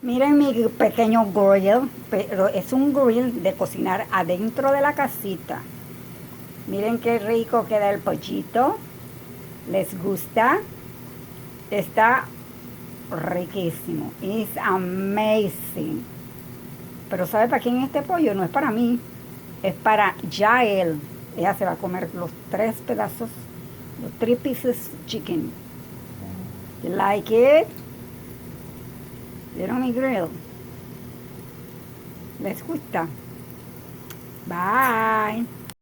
Miren mi pequeño grill, pero es un grill de cocinar adentro de la casita. Miren qué rico queda el pollito. ¿Les gusta? Está riquísimo. It's amazing. Pero ¿sabe para quién es este pollo? No es para mí. Es para Yael. Ella se va a comer los 3 pedazos, los 3 pieces chicken. You like it? ¿Vieron mi grill? ¿Les gusta? Bye.